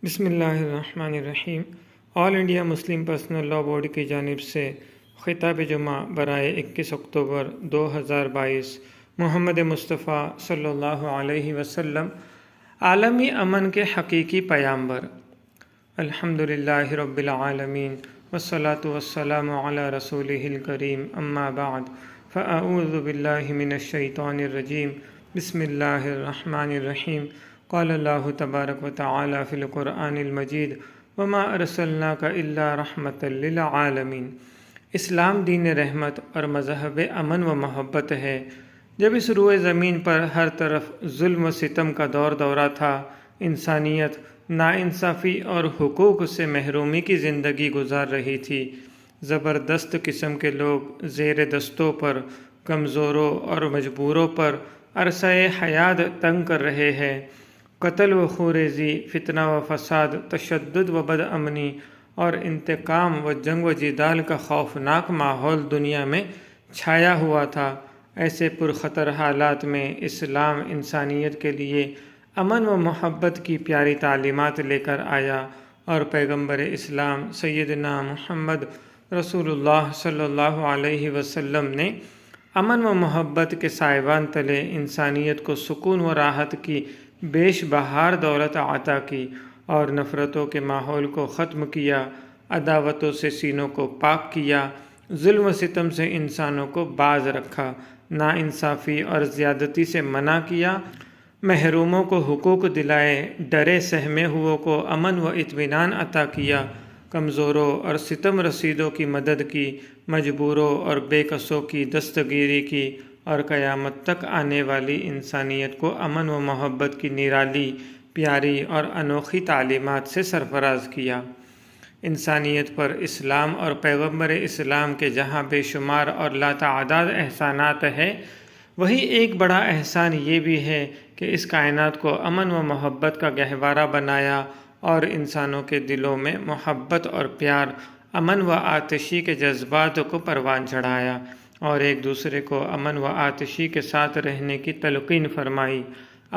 بسم اللہ الرحمن الرحیم۔ All India Muslim Personal Law Board کی جانب سے خطاب جمعہ برائے 21 اکتوبر 2022 محمد مصطفیٰ صلی اللہ علیہ وسلم عالمی امن کے حقیقی پیامبر۔ الحمدللہ رب العالمین والصلاة والسلام علی رسولہ الکریم، اما بعد فاعوذ باللہ من الشیطان الرجیم، بسم اللہ الرحمن الرحیم۔ قال اللہ تبارک و تعالی فی القرآن المجید وما ارسلناک الا رحمۃ للعالمین۔ اسلام دین رحمت اور مذہب امن و محبت ہے۔ جب اس روئے زمین پر ہر طرف ظلم و ستم کا دورہ تھا، انسانیت ناانصافی اور حقوق سے محرومی کی زندگی گزار رہی تھی، زبردست قسم کے لوگ زیر دستوں پر، کمزوروں اور مجبوروں پر عرصہ حیات تنگ کر رہے ہیں۔ قتل و خوریزی، فتنہ و فساد، تشدد و بد امنی اور انتقام و جنگ و جدال کا خوفناک ماحول دنیا میں چھایا ہوا تھا۔ ایسے پرخطر حالات میں اسلام انسانیت کے لیے امن و محبت کی پیاری تعلیمات لے کر آیا، اور پیغمبر اسلام سیدنا محمد رسول اللہ صلی اللہ علیہ وسلم نے امن و محبت کے سائبان تلے انسانیت کو سکون و راحت کی بیش بہار دولت عطا کی، اور نفرتوں کے ماحول کو ختم کیا، عداوتوں سے سینوں کو پاک کیا، ظلم و ستم سے انسانوں کو باز رکھا، ناانصافی اور زیادتی سے منع کیا، محروموں کو حقوق دلائے، ڈرے سہمے ہوئوں کو امن و اطمینان عطا کیا، کمزوروں اور ستم رسیدوں کی مدد کی، مجبوروں اور بے کسوں کی دستگیری کی، اور قیامت تک آنے والی انسانیت کو امن و محبت کی نرالی، پیاری اور انوکھی تعلیمات سے سرفراز کیا۔ انسانیت پر اسلام اور پیغمبر اسلام کے جہاں بے شمار اور لاتعداد احسانات ہیں، وہی ایک بڑا احسان یہ بھی ہے کہ اس کائنات کو امن و محبت کا گہوارہ بنایا، اور انسانوں کے دلوں میں محبت اور پیار، امن و آتشی کے جذبات کو پروان چڑھایا، اور ایک دوسرے کو امن و آتشی کے ساتھ رہنے کی تلقین فرمائی،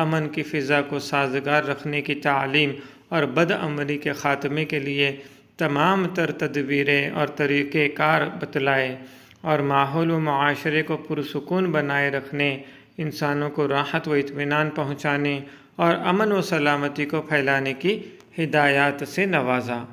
امن کی فضا کو سازگار رکھنے کی تعلیم اور بد امنی کے خاتمے کے لیے تمام تر تدبیریں اور طریقہ کار بتلائے، اور ماحول و معاشرے کو پرسکون بنائے رکھنے، انسانوں کو راحت و اطمینان پہنچانے اور امن و سلامتی کو پھیلانے کی ہدایات سے نوازا۔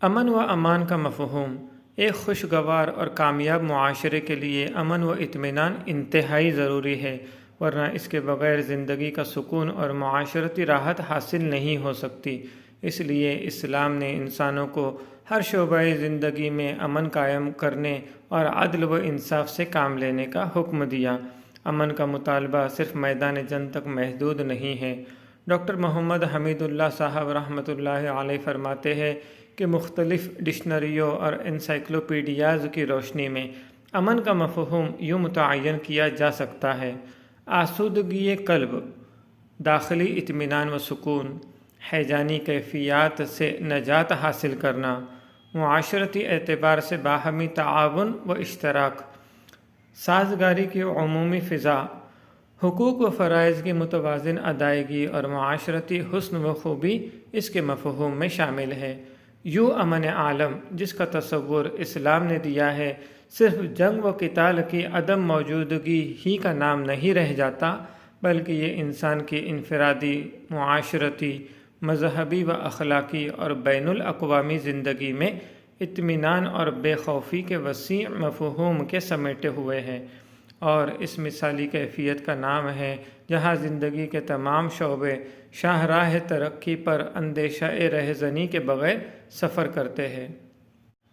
امن و امان کا مفہوم۔ ایک خوشگوار اور کامیاب معاشرے کے لیے امن و اطمینان انتہائی ضروری ہے، ورنہ اس کے بغیر زندگی کا سکون اور معاشرتی راحت حاصل نہیں ہو سکتی۔ اس لیے اسلام نے انسانوں کو ہر شعبہ زندگی میں امن قائم کرنے اور عدل و انصاف سے کام لینے کا حکم دیا۔ امن کا مطالبہ صرف میدان جنگ تک محدود نہیں ہے۔ ڈاکٹر محمد حمید اللہ صاحب رحمۃ اللہ علیہ فرماتے ہیں کہ مختلف ڈکشنریوں اور انسائکلوپیڈیاز کی روشنی میں امن کا مفہوم یوں متعین کیا جا سکتا ہے: آسودگی قلب، داخلی اطمینان و سکون، ہیجانی کیفیات سے نجات حاصل کرنا، معاشرتی اعتبار سے باہمی تعاون و اشتراک، سازگاری کی عمومی فضا، حقوق و فرائض کی متوازن ادائیگی اور معاشرتی حسن و خوبی اس کے مفہوم میں شامل ہے۔ یوں امن عالم، جس کا تصور اسلام نے دیا ہے، صرف جنگ و قتال کی عدم موجودگی ہی کا نام نہیں رہ جاتا، بلکہ یہ انسان کی انفرادی، معاشرتی، مذہبی و اخلاقی اور بین الاقوامی زندگی میں اطمینان اور بے خوفی کے وسیع مفہوم کے سمیٹے ہوئے ہے، اور اس مثالی کیفیت کا نام ہے جہاں زندگی کے تمام شعبے شاہراہ ترقی پر اندیشہ رہزنی کے بغیر سفر کرتے ہیں۔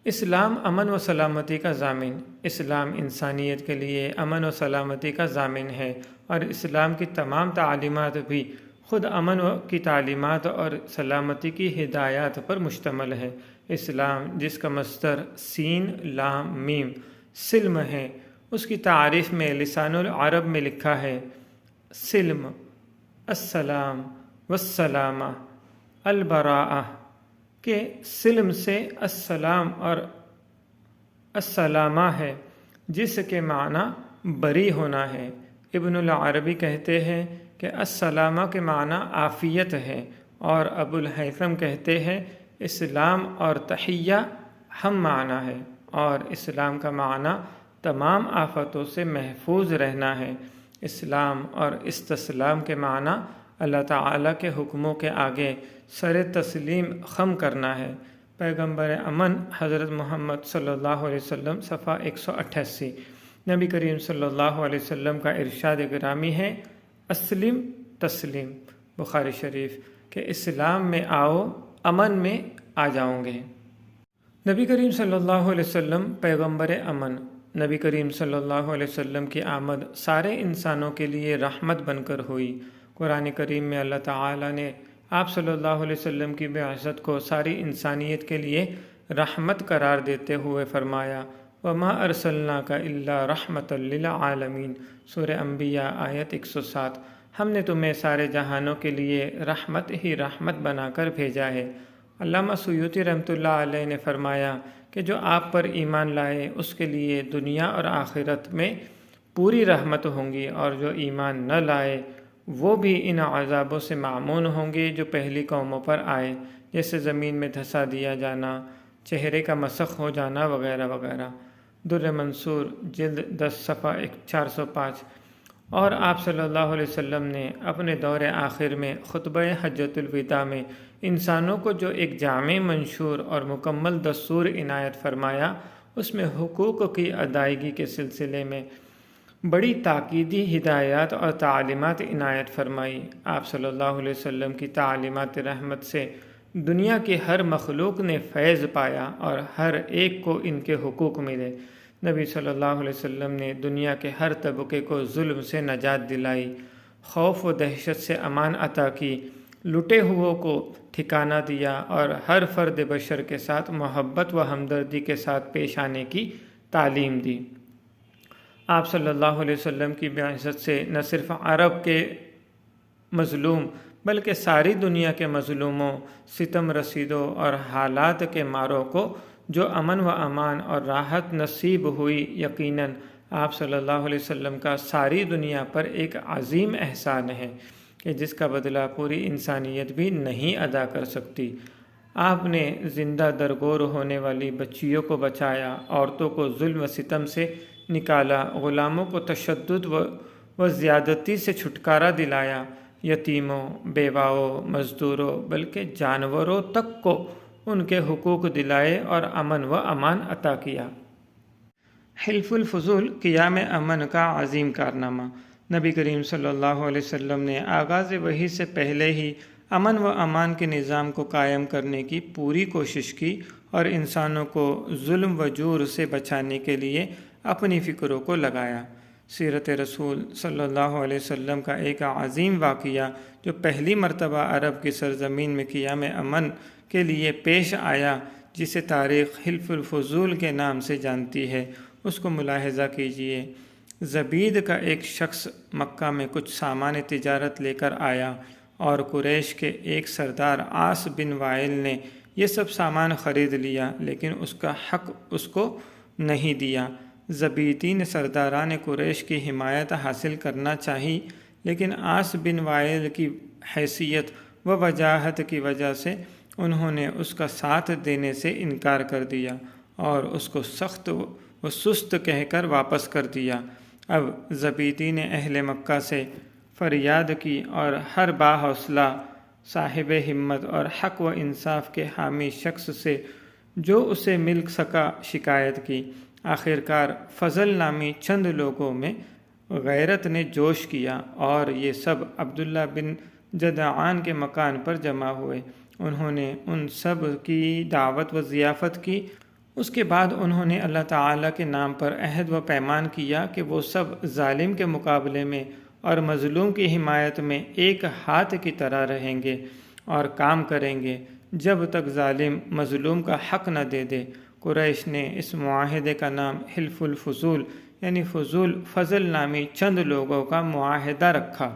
اسلام امن و سلامتی کا ضامن۔ اسلام انسانیت کے لیے امن و سلامتی کا ضامن ہے، اور اسلام کی تمام تعلیمات بھی خود امن کی تعلیمات اور سلامتی کی ہدایات پر مشتمل ہے۔ اسلام، جس کا مصدر سین لام میم سلم ہے، اس کی تعریف میں لسان العرب میں لکھا ہے: سلم، السلام والسلامہ، البراءہ، کہ سلم سے السلام اور السلامہ ہے، جس کے معنی بری ہونا ہے۔ ابن العربی کہتے ہیں کہ السلامہ کے معنی عافیت ہے، اور ابو الہیثم کہتے ہیں اسلام اور تحیہ ہم معنی ہے، اور اسلام کا معنی تمام آفتوں سے محفوظ رہنا ہے۔ اسلام اور استسلام کے معنی اللہ تعالیٰ کے حکموں کے آگے سر تسلیم خم کرنا ہے۔ پیغمبر امن حضرت محمد صلی اللہ علیہ وسلم صفحہ 188۔ نبی کریم صلی اللہ علیہ وسلم کا ارشاد گرامی ہے، اسلم تسلیم، بخاری شریف، کہ اسلام میں آؤ، امن میں آ جاؤں گے۔ نبی کریم صلی اللہ علیہ وسلم پیغمبر امن۔ نبی کریم صلی اللہ علیہ وسلم کی آمد سارے انسانوں کے لیے رحمت بن کر ہوئی۔ قرآن کریم میں اللہ تعالیٰ نے آپ صلی اللہ علیہ وسلم کی بعثت کو ساری انسانیت کے لیے رحمت قرار دیتے ہوئے فرمایا، وَمَا أَرْسَلْنَاكَ إِلَّا رَحْمَةً لِّلْعَالَمِينَ، سورہ انبیاء آیت 107۔ ہم نے تمہیں سارے جہانوں کے لیے رحمت ہی رحمت بنا کر بھیجا ہے۔ علامہ سیوطی رحمۃ اللہ علیہ نے فرمایا کہ جو آپ پر ایمان لائے اس کے لیے دنیا اور آخرت میں پوری رحمت ہوں گی، اور جو ایمان نہ لائے وہ بھی ان عذابوں سے معمون ہوں گے جو پہلی قوموں پر آئے، جیسے زمین میں دھسا دیا جانا، چہرے کا مسخ ہو جانا وغیرہ وغیرہ۔ در منصور جلد 10 صفحہ 405۔ اور آپ صلی اللہ علیہ وسلم نے اپنے دور آخر میں خطبہ حجۃ الوداع میں انسانوں کو جو ایک جامع، منشور اور مکمل دستور عنایت فرمایا، اس میں حقوق کی ادائیگی کے سلسلے میں بڑی تاکیدی ہدایات اور تعلیمات عنایت فرمائی۔ آپ صلی اللہ علیہ وسلم کی تعلیمات رحمت سے دنیا کی ہر مخلوق نے فیض پایا اور ہر ایک کو ان کے حقوق ملے۔ نبی صلی اللہ علیہ وسلم نے دنیا کے ہر طبقے کو ظلم سے نجات دلائی، خوف و دہشت سے امان عطا کی، لٹے ہوئوں کو ٹھکانہ دیا، اور ہر فرد بشر کے ساتھ محبت و ہمدردی کے ساتھ پیش آنے کی تعلیم دی۔ آپ صلی اللہ علیہ وسلم کی بعثت سے نہ صرف عرب کے مظلوم بلکہ ساری دنیا کے مظلوموں، ستم رسیدوں اور حالات کے ماروں کو جو امن و امان اور راحت نصیب ہوئی، یقیناً آپ صلی اللہ علیہ وسلم کا ساری دنیا پر ایک عظیم احسان ہے کہ جس کا بدلہ پوری انسانیت بھی نہیں ادا کر سکتی۔ آپ نے زندہ درگور ہونے والی بچیوں کو بچایا، عورتوں کو ظلم و ستم سے نکالا، غلاموں کو تشدد و زیادتی سے چھٹکارا دلایا، یتیموں، بیواؤں، مزدوروں بلکہ جانوروں تک کو ان کے حقوق دلائے اور امن و امان عطا کیا۔ حلف الفضول قیام امن کا عظیم کارنامہ۔ نبی کریم صلی اللہ علیہ وسلم نے آغاز وحی سے پہلے ہی امن و امان کے نظام کو قائم کرنے کی پوری کوشش کی اور انسانوں کو ظلم و جور سے بچانے کے لیے اپنی فکروں کو لگایا۔ سیرت رسول صلی اللہ علیہ وسلم کا ایک عظیم واقعہ جو پہلی مرتبہ عرب کی سرزمین میں قیام امن کے لیے پیش آیا، جسے تاریخ حلف الفضول کے نام سے جانتی ہے، اس کو ملاحظہ کیجیے۔ زبید کا ایک شخص مکہ میں کچھ سامان تجارت لے کر آیا، اور قریش کے ایک سردار عاص بن وائل نے یہ سب سامان خرید لیا، لیکن اس کا حق اس کو نہیں دیا۔ زبیدی نے سرداران قریش کی حمایت حاصل کرنا چاہی، لیکن عاص بن وائل کی حیثیت و وجاہت کی وجہ سے انہوں نے اس کا ساتھ دینے سے انکار کر دیا اور اس کو سخت و سست کہہ کر واپس کر دیا۔ اب زبیدی نے اہل مکہ سے فریاد کی اور ہر باحوصلہ صاحب ہمت اور حق و انصاف کے حامی شخص سے جو اسے مل سکا شکایت کی۔ آخرکار فضل نامی چند لوگوں میں غیرت نے جوش کیا اور یہ سب عبداللہ بن جدعان کے مکان پر جمع ہوئے۔ انہوں نے ان سب کی دعوت و ضیافت کی۔ اس کے بعد انہوں نے اللہ تعالیٰ کے نام پر عہد و پیمان کیا کہ وہ سب ظالم کے مقابلے میں اور مظلوم کی حمایت میں ایک ہاتھ کی طرح رہیں گے اور کام کریں گے جب تک ظالم مظلوم کا حق نہ دے دے۔ قریش نے اس معاہدے کا نام حلف الفضول یعنی فضل نامی چند لوگوں کا معاہدہ رکھا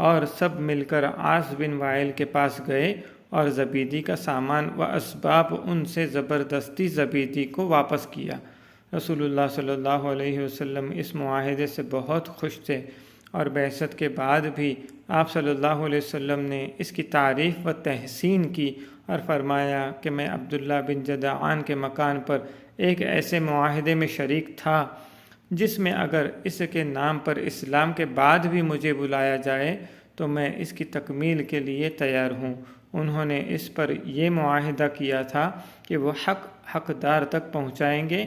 اور سب مل کر عاص بن وائل کے پاس گئے اور زبیدی کا سامان و اسباب ان سے زبردستی زبیدی کو واپس کیا۔ رسول اللہ صلی اللہ علیہ وسلم اس معاہدے سے بہت خوش تھے اور بعثت کے بعد بھی آپ صلی اللہ علیہ وسلم نے اس کی تعریف و تحسین کی اور فرمایا کہ میں عبداللہ بن جدعان کے مکان پر ایک ایسے معاہدے میں شریک تھا جس میں اگر اس کے نام پر اسلام کے بعد بھی مجھے بلایا جائے تو میں اس کی تکمیل کے لیے تیار ہوں۔ انہوں نے اس پر یہ معاہدہ کیا تھا کہ وہ حقدار تک پہنچائیں گے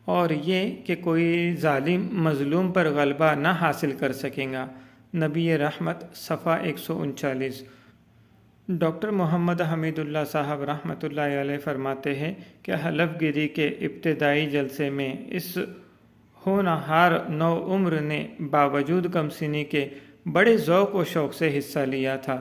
اور یہ کہ کوئی ظالم مظلوم پر غلبہ نہ حاصل کر سکے گا۔ نبی رحمت صفحہ 139۔ ڈاکٹر محمد حمید اللہ صاحب رحمۃ اللہ علیہ فرماتے ہیں کہ حلف گیری کے ابتدائی جلسے میں اس ہونہار نو عمر نے باوجود کم سنی کے بڑے ذوق و شوق سے حصہ لیا تھا،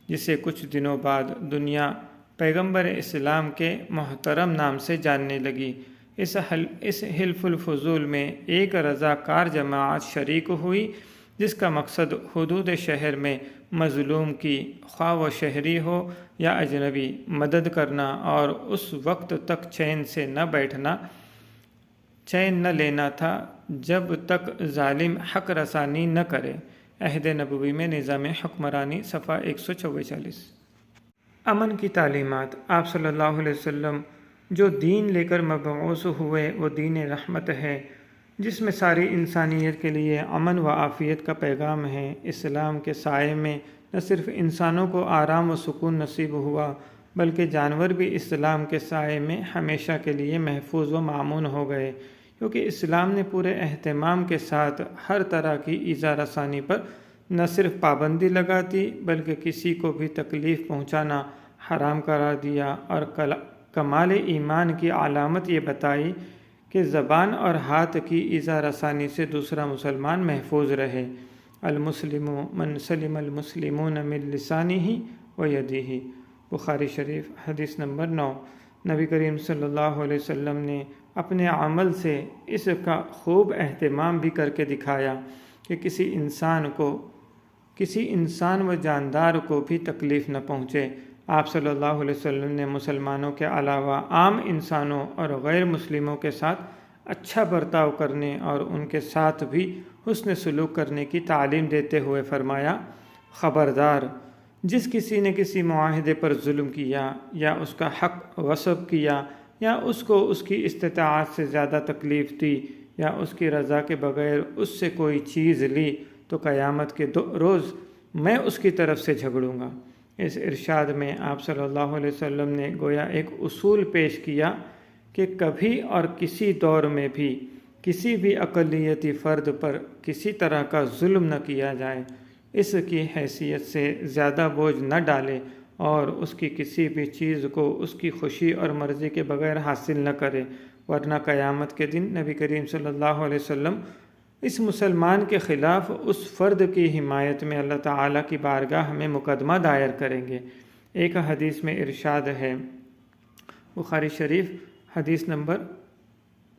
جسے کچھ دنوں بعد دنیا پیغمبر اسلام کے محترم نام سے جاننے لگی۔ اس حلف الفضول میں ایک رضاکار جماعت شریک ہوئی جس کا مقصد حدود شہر میں مظلوم کی خواہ و شہری ہو یا اجنبی مدد کرنا اور اس وقت تک چین نہ لینا تھا جب تک ظالم حق رسانی نہ کرے۔ عہد نبوی میں نظام حکمرانی صفحہ 144۔ امن کی تعلیمات۔ آپ صلی اللہ علیہ وسلم جو دین لے کر مبعوث ہوئے وہ دین رحمت ہے جس میں ساری انسانیت کے لیے امن و عافیت کا پیغام ہے۔ اسلام کے سائے میں نہ صرف انسانوں کو آرام و سکون نصیب ہوا بلکہ جانور بھی اسلام کے سائے میں ہمیشہ کے لیے محفوظ و مامون ہو گئے، کیونکہ اسلام نے پورے اہتمام کے ساتھ ہر طرح کی ایذا رسانی پر نہ صرف پابندی لگا دی بلکہ کسی کو بھی تکلیف پہنچانا حرام قرار دیا، اور کمال ایمان کی علامت یہ بتائی کہ زبان اور ہاتھ کی ایذا رسانی سے دوسرا مسلمان محفوظ رہے۔ المسلم من سلم المسلمون من لسانہ و یدہ، بخاری شریف حدیث نمبر 9۔ نبی کریم صلی اللہ علیہ وسلم نے اپنے عمل سے اس کا خوب اہتمام بھی کر کے دکھایا کہ کسی انسان و جاندار کو بھی تکلیف نہ پہنچے۔ آپ صلی اللہ علیہ وسلم نے مسلمانوں کے علاوہ عام انسانوں اور غیر مسلموں کے ساتھ اچھا برتاؤ کرنے اور ان کے ساتھ بھی حسن سلوک کرنے کی تعلیم دیتے ہوئے فرمایا، خبردار، جس کسی نے کسی معاہدے پر ظلم کیا یا اس کا حق غصب کیا یا اس کو اس کی استطاعت سے زیادہ تکلیف دی یا اس کی رضا کے بغیر اس سے کوئی چیز لی تو قیامت کے روز میں اس کی طرف سے جھگڑوں گا۔ اس ارشاد میں آپ صلی اللہ علیہ وسلم نے گویا ایک اصول پیش کیا کہ کبھی اور کسی دور میں بھی کسی بھی اقلیتی فرد پر کسی طرح کا ظلم نہ کیا جائے، اس کی حیثیت سے زیادہ بوجھ نہ ڈالے اور اس کی کسی بھی چیز کو اس کی خوشی اور مرضی کے بغیر حاصل نہ کرے، ورنہ قیامت کے دن نبی کریم صلی اللہ علیہ وسلم اس مسلمان کے خلاف اس فرد کی حمایت میں اللہ تعالیٰ کی بارگاہ میں مقدمہ دائر کریں گے۔ ایک حدیث میں ارشاد ہے، بخاری شریف حدیث نمبر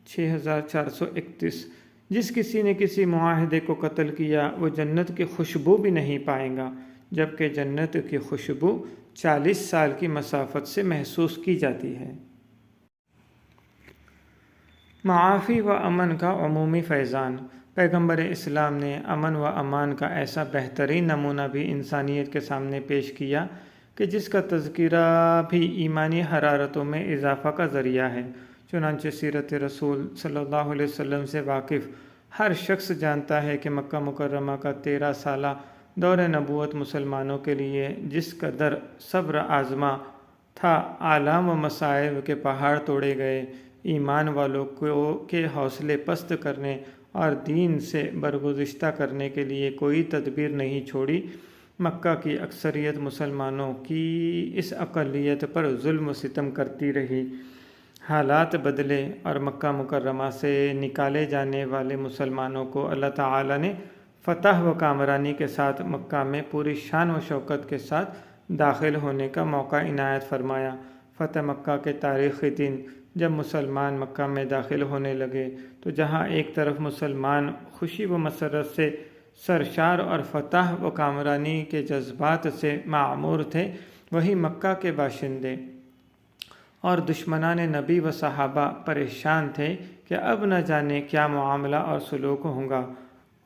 6431، جس کسی نے کسی معاہدے کو قتل کیا وہ جنت کی خوشبو بھی نہیں پائے گا، جبکہ جنت کی خوشبو 40 سال کی مسافت سے محسوس کی جاتی ہے۔ معافی و امن کا عمومی فیضان۔ پیغمبر اسلام نے امن و امان کا ایسا بہترین نمونہ بھی انسانیت کے سامنے پیش کیا کہ جس کا تذکرہ بھی ایمانی حرارتوں میں اضافہ کا ذریعہ ہے۔ چنانچہ سیرت رسول صلی اللہ علیہ وسلم سے واقف ہر شخص جانتا ہے کہ مکہ مکرمہ کا 13 سالہ دور نبوت مسلمانوں کے لیے جس قدر صبر آزما تھا، آلام و مصائب کے پہاڑ توڑے گئے، ایمان والوں کے حوصلے پست کرنے اور دین سے برگزشتہ کرنے کے لیے کوئی تدبیر نہیں چھوڑی۔ مکہ کی اکثریت مسلمانوں کی اس اقلیت پر ظلم و ستم کرتی رہی۔ حالات بدلے اور مکہ مکرمہ سے نکالے جانے والے مسلمانوں کو اللہ تعالیٰ نے فتح و کامرانی کے ساتھ مکہ میں پوری شان و شوکت کے ساتھ داخل ہونے کا موقع عنایت فرمایا۔ فتح مکہ کے تاریخی دن جب مسلمان مکہ میں داخل ہونے لگے تو جہاں ایک طرف مسلمان خوشی و مسرت سے سرشار اور فتح و کامرانی کے جذبات سے معمور تھے، وہیں مکہ کے باشندے اور دشمنان نبی و صحابہ پریشان تھے کہ اب نہ جانے کیا معاملہ اور سلوک ہوگا،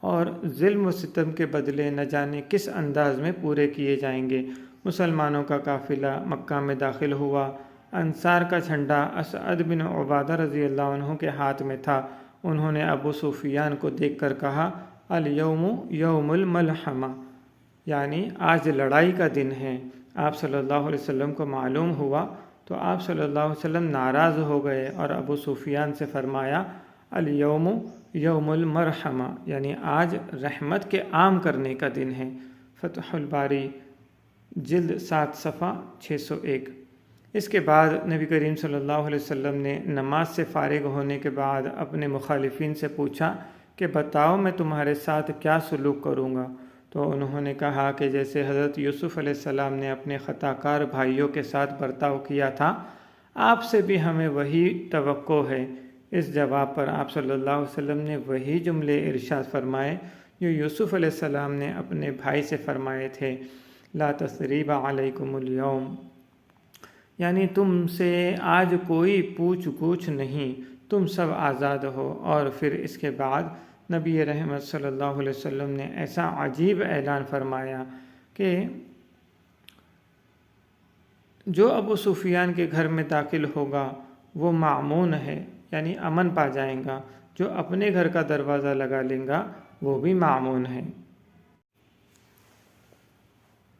اور ظلم و ستم کے بدلے نہ جانے کس انداز میں پورے کیے جائیں گے۔ مسلمانوں کا قافلہ مکہ میں داخل ہوا۔ انصار کا جھنڈا اسعد بن عبادہ رضی اللہ عنہ کے ہاتھ میں تھا۔ انہوں نے ابو سفیان کو دیکھ کر کہا، الیوم یوم الملحمہ، یعنی آج لڑائی کا دن ہے۔ آپ صلی اللہ علیہ وسلم کو معلوم ہوا تو آپ صلی اللہ علیہ وسلم ناراض ہو گئے اور ابو سفیان سے فرمایا، الیوم یوم المرحمہ، یعنی آج رحمت کے عام کرنے کا دن ہے۔ فتح الباری جلد 7 صفحہ 601۔ اس کے بعد نبی کریم صلی اللہ علیہ وسلم نے نماز سے فارغ ہونے کے بعد اپنے مخالفین سے پوچھا کہ بتاؤ میں تمہارے ساتھ کیا سلوک کروں گا؟ تو انہوں نے کہا کہ جیسے حضرت یوسف علیہ السلام نے اپنے خطا کار بھائیوں کے ساتھ برتاؤ کیا تھا، آپ سے بھی ہمیں وہی توقع ہے۔ اس جواب پر آپ صلی اللہ علیہ وسلم نے وہی جملے ارشاد فرمائے جو یوسف علیہ السلام نے اپنے بھائی سے فرمائے تھے، لا تثریب علیکم اليوم، یعنی تم سے آج کوئی پوچھ گچھ نہیں، تم سب آزاد ہو۔ اور پھر اس کے بعد نبی رحمت صلی اللہ علیہ وسلم نے ایسا عجیب اعلان فرمایا کہ جو ابو سفیان کے گھر میں داخل ہوگا وہ مأمون ہے، یعنی امن پا جائیں گا، جو اپنے گھر کا دروازہ لگا لیں گا وہ بھی مأمون ہے۔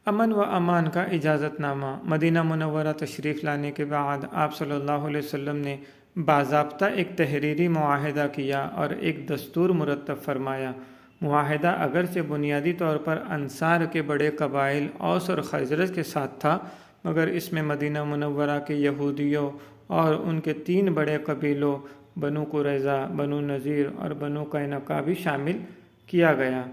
امن و امان کا اجازت نامہ۔ مدینہ منورہ تشریف لانے کے بعد آپ صلی اللہ علیہ وسلم نے باضابطہ ایک تحریری معاہدہ کیا اور ایک دستور مرتب فرمایا۔ معاہدہ اگرچہ بنیادی طور پر انصار کے بڑے قبائل اوس اور خزرج کے ساتھ تھا، مگر اس میں مدینہ منورہ کے یہودیوں اور ان کے 3 بڑے قبیلوں بنو قریظہ، بنو نذیر اور بنو قینقاع بھی شامل کیا گیا۔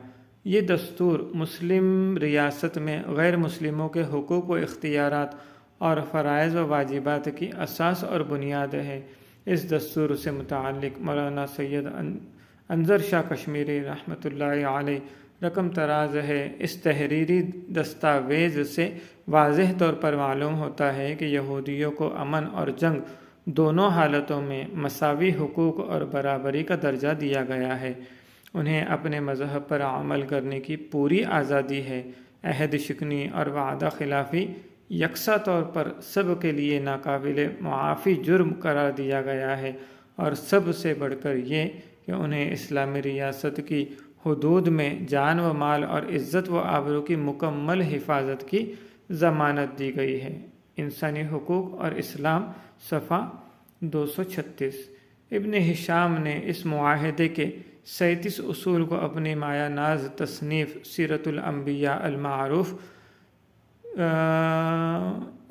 یہ دستور مسلم ریاست میں غیر مسلموں کے حقوق و اختیارات اور فرائض و واجبات کی اساس اور بنیاد ہے۔ اس دستور سے متعلق مولانا سید انظر شاہ کشمیری رحمۃ اللہ علیہ رقم طراز ہے۔ اس تحریری دستاویز سے واضح طور پر معلوم ہوتا ہے کہ یہودیوں کو امن اور جنگ دونوں حالتوں میں مساوی حقوق اور برابری کا درجہ دیا گیا ہے۔ انہیں اپنے مذہب پر عمل کرنے کی پوری آزادی ہے۔ عہد شکنی اور وعدہ خلافی یکساں طور پر سب کے لیے ناقابل معافی جرم قرار دیا گیا ہے، اور سب سے بڑھ کر یہ کہ انہیں اسلامی ریاست کی حدود میں جان و مال اور عزت و آبرو کی مکمل حفاظت کی ضمانت دی گئی ہے۔ انسانی حقوق اور اسلام، صفحہ 236۔ ابن ہشام نے اس معاہدے کے 37 اصول کو اپنی مایہ ناز تصنیف سیرت الانبیاء المعروف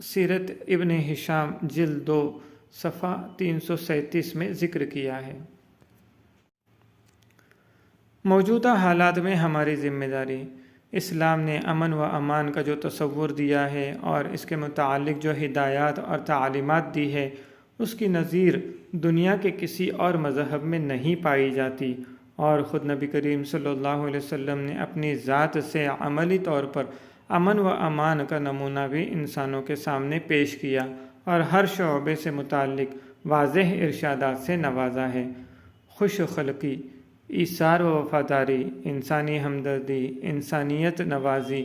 سیرت ابن ہشام جلد 2 صفحہ 337 میں ذکر کیا ہے۔ موجودہ حالات میں ہماری ذمہ داری۔ اسلام نے امن و امان کا جو تصور دیا ہے اور اس کے متعلق جو ہدایات اور تعلیمات دی ہے، اس کی نظیر دنیا کے کسی اور مذہب میں نہیں پائی جاتی، اور خود نبی کریم صلی اللہ علیہ وسلم نے اپنی ذات سے عملی طور پر امن و امان کا نمونہ بھی انسانوں کے سامنے پیش کیا اور ہر شعبے سے متعلق واضح ارشادات سے نوازا ہے۔ خوش خلقی، ایثار و وفاداری، انسانی ہمدردی، انسانیت نوازی،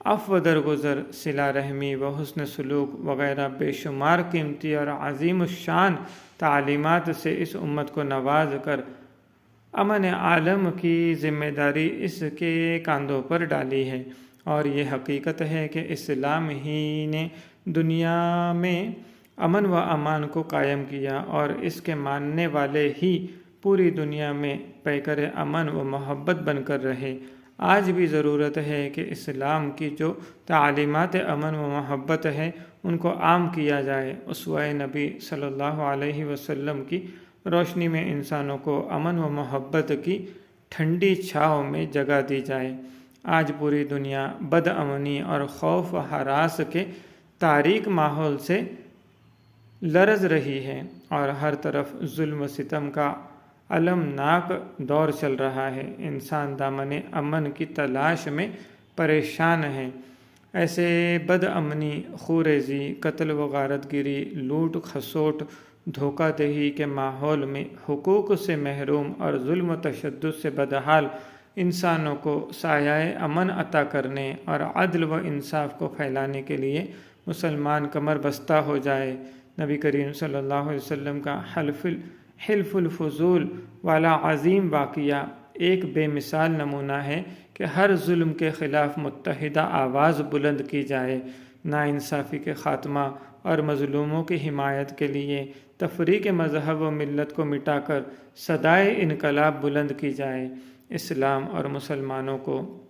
عفو و درگزر، صلہ رحمی و حسن سلوک وغیرہ بے شمار قیمتی اور عظیم الشان تعلیمات سے اس امت کو نواز کر امن عالم کی ذمہ داری اس کے کاندھوں پر ڈالی ہے۔ اور یہ حقیقت ہے کہ اسلام ہی نے دنیا میں امن و امان کو قائم کیا، اور اس کے ماننے والے ہی پوری دنیا میں پیکر امن و محبت بن کر رہے۔ آج بھی ضرورت ہے کہ اسلام کی جو تعلیمات امن و محبت ہے ان کو عام کیا جائے۔ اسوہ نبی صلی اللہ علیہ وسلم کی روشنی میں انسانوں کو امن و محبت کی ٹھنڈی چھاؤں میں جگہ دی جائے۔ آج پوری دنیا بد امنی اور خوف و ہراس کے تاریک ماحول سے لرز رہی ہے، اور ہر طرف ظلم و ستم کا المناک دور چل رہا ہے۔ انسان دامن امن کی تلاش میں پریشان ہے۔ ایسے بد امنی، خوریزی، قتل و غارت گری، لوٹ کھسوٹ، دھوکہ دہی کے ماحول میں حقوق سے محروم اور ظلم و تشدد سے بدحال انسانوں کو سایہ امن عطا کرنے اور عدل و انصاف کو پھیلانے کے لیے مسلمان کمر بستہ ہو جائے۔ نبی کریم صلی اللہ علیہ وسلم کا حلف الفضول والا عظیم واقعہ ایک بے مثال نمونہ ہے کہ ہر ظلم کے خلاف متحدہ آواز بلند کی جائے، ناانصافی کے خاتمہ اور مظلوموں کی حمایت کے لیے تفریق مذہب و ملت کو مٹا کر صدائے انقلاب بلند کی جائے۔ اسلام اور مسلمانوں کو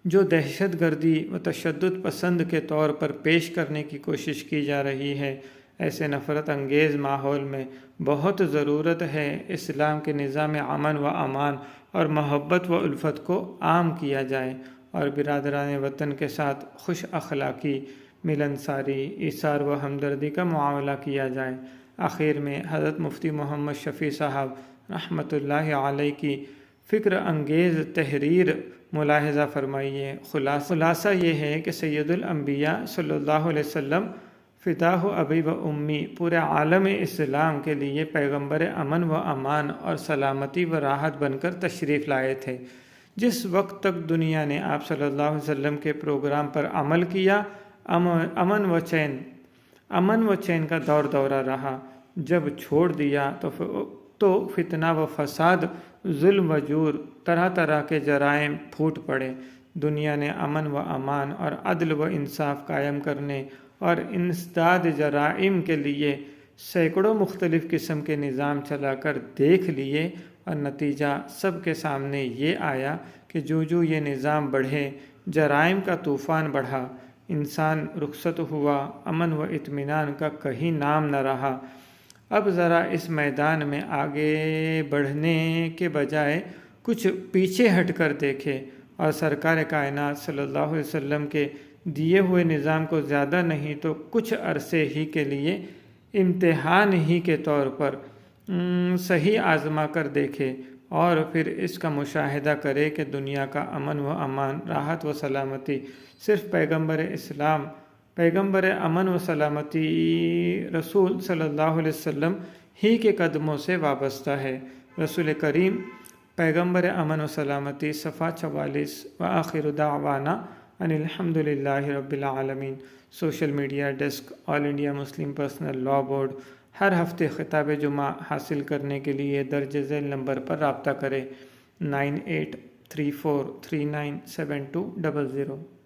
جو دہشت گردی و تشدد پسند کے طور پر پیش کرنے کی کوشش کی جا رہی ہے، ایسے نفرت انگیز ماحول میں بہت ضرورت ہے اسلام کے نظام امن و امان اور محبت و الفت کو عام کیا جائے اور برادران وطن کے ساتھ خوش اخلاقی، ملنساری، ایثار و ہمدردی کا معاملہ کیا جائے۔ آخر میں حضرت مفتی محمد شفیع صاحب رحمۃ اللہ علیہ کی فکر انگیز تحریر ملاحظہ فرمائیے۔ خلاصہ یہ ہے کہ سید الانبیاء صلی اللہ علیہ وسلم فداہ ابی و امی پورے عالم اسلام کے لیے پیغمبر امن و امان اور سلامتی و راحت بن کر تشریف لائے تھے۔ جس وقت تک دنیا نے آپ صلی اللہ علیہ وسلم کے پروگرام پر عمل کیا، امن و چین کا دورہ رہا۔ جب چھوڑ دیا تو فتنہ و فساد، ظلم و جور، طرح طرح کے جرائم پھوٹ پڑے۔ دنیا نے امن و امان اور عدل و انصاف قائم کرنے اور انسداد جرائم کے لیے سینکڑوں مختلف قسم کے نظام چلا کر دیکھ لیے، اور نتیجہ سب کے سامنے یہ آیا کہ جو یہ نظام بڑھے، جرائم کا طوفان بڑھا، انسان رخصت ہوا، امن و اطمینان کا کہیں نام نہ رہا۔ اب ذرا اس میدان میں آگے بڑھنے کے بجائے کچھ پیچھے ہٹ کر دیکھے اور سرکار کائنات صلی اللہ علیہ وسلم کے دیے ہوئے نظام کو زیادہ نہیں تو کچھ عرصے ہی کے لیے امتحان ہی کے طور پر صحیح آزما کر دیکھے، اور پھر اس کا مشاہدہ کرے کہ دنیا کا امن و امان، راحت و سلامتی صرف پیغمبر امن و سلامتی رسول صلی اللہ علیہ وسلم ہی کے قدموں سے وابستہ ہے۔ رسول کریم پیغمبر امن و سلامتی، صفحہ 44۔ وآخر دعوانا ان الحمد للہ رب العالمین۔ Social media desk, All India Muslim Personal Law Board. ہر ہفتے خطاب جمعہ حاصل کرنے کے لیے درج ذیل نمبر پر رابطہ کریں 9834397200۔